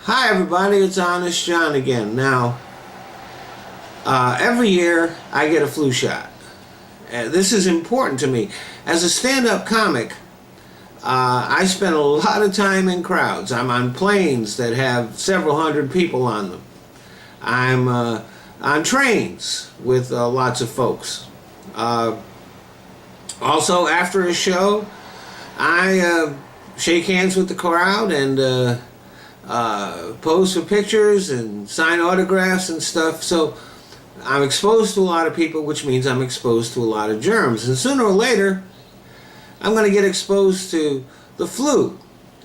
Hi everybody, it's Honest John again. Now, every year I get a flu shot. This is important to me. As a stand-up comic, I spend a lot of time in crowds. I'm on planes that have several hundred people on them. I'm on trains with lots of folks. Also, after a show, I shake hands with the crowd and pose for pictures and sign autographs and stuff. So I'm exposed to a lot of people, which means I'm exposed to a lot of germs. And sooner or later, I'm going to get exposed to the flu.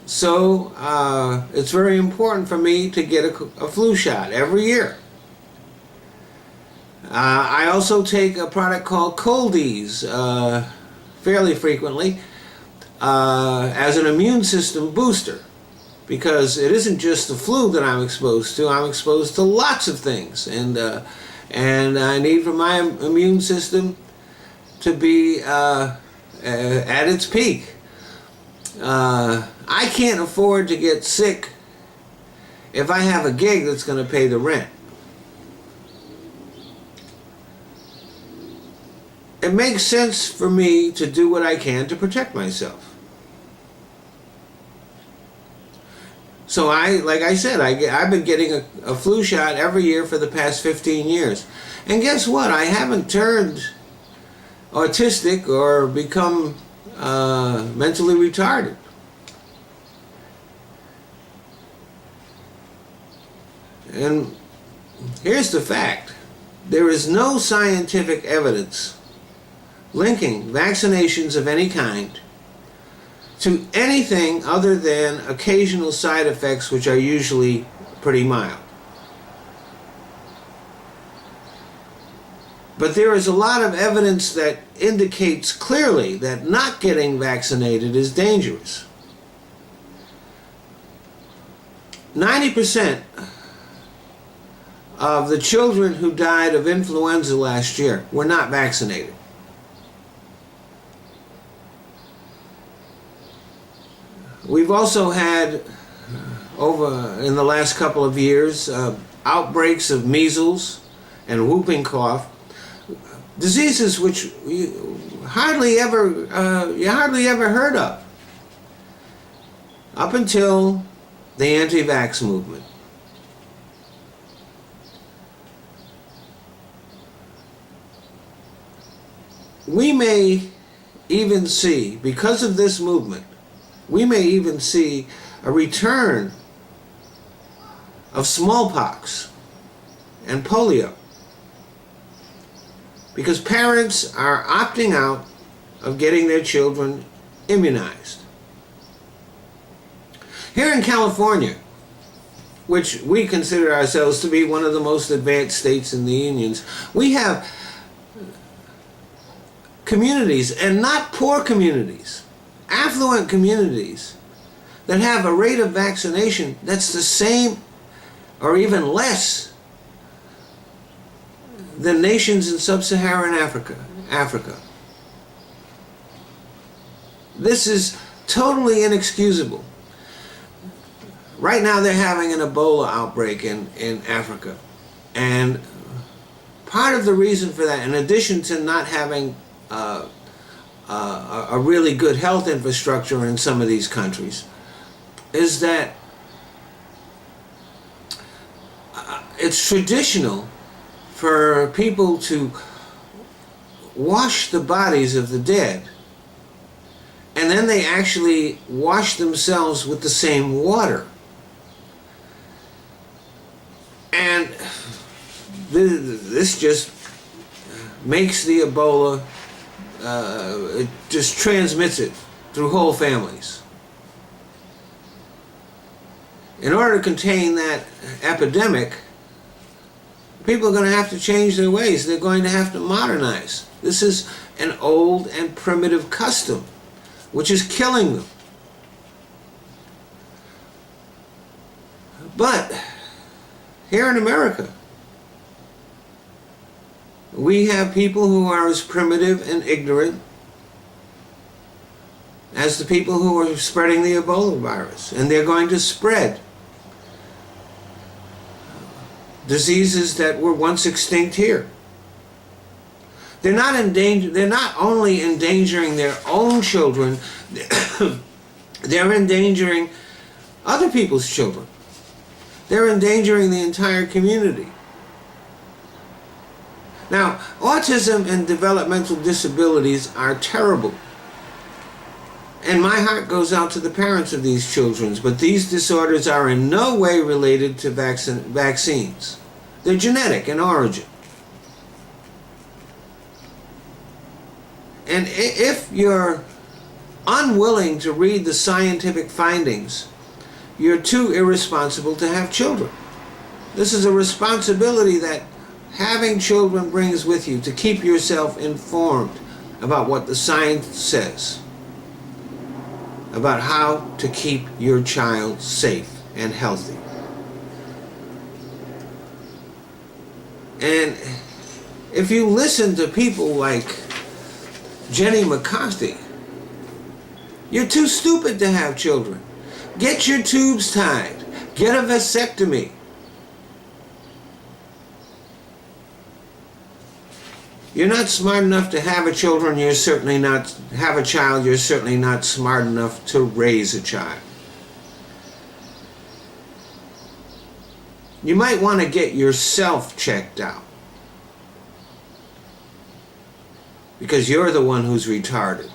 So it's very important for me to get a flu shot every year. I also take a product called Coldies fairly frequently as an immune system booster. Because it isn't just the flu that I'm exposed to. I'm exposed to lots of things, and I need for my immune system to be at its peak. I can't afford to get sick if I have a gig that's going to pay the rent. It makes sense for me to do what I can to protect myself. So like I said, I've been getting a flu shot every year for the past 15 years. And guess what? I haven't turned autistic or become mentally retarded. And here's the fact. There is no scientific evidence linking vaccinations of any kind to anything other than occasional side effects, which are usually pretty mild. But there is a lot of evidence that indicates clearly that not getting vaccinated is dangerous. 90% of the children who died of influenza last year were not vaccinated. We've also had, in the last couple of years, outbreaks of measles and whooping cough, diseases which you hardly ever heard of, up until the anti-vax movement. We may even see, because of this movement, we may even see a return of smallpox and polio, because parents are opting out of getting their children immunized. Here in California, which we consider ourselves to be one of the most advanced states in the unions, we have communities, and not poor communities, affluent communities, that have a rate of vaccination that's the same or even less than nations in sub-Saharan Africa. This is totally inexcusable. Right now they're having an Ebola outbreak in Africa. And part of the reason for that, in addition to not having a really good health infrastructure in some of these countries, is that it's traditional for people to wash the bodies of the dead, and then they actually wash themselves with the same water. And this just makes the Ebola, it just transmits it through whole families. In order to contain that epidemic, people are going to have to change their ways. They're going to have to modernize. This is an old and primitive custom, which is killing them. But here in America, we have people who are as primitive and ignorant as the people who are spreading the Ebola virus. And they're going to spread diseases that were once extinct here. They're not only endangering their own children, they're endangering other people's children. They're endangering the entire community. Now, autism and developmental disabilities are terrible. And my heart goes out to the parents of these children, but these disorders are in no way related to vaccines. They're genetic in origin. And if you're unwilling to read the scientific findings, you're too irresponsible to have children. This is a responsibility that having children brings with you, to keep yourself informed about what the science says, about how to keep your child safe and healthy. And if you listen to people like Jenny McCarthy, you're too stupid to have children. Get your tubes tied. Get a vasectomy. You're not smart enough to have a child, you're certainly not smart enough to raise a child. You might want to get yourself checked out, because you're the one who's retarded.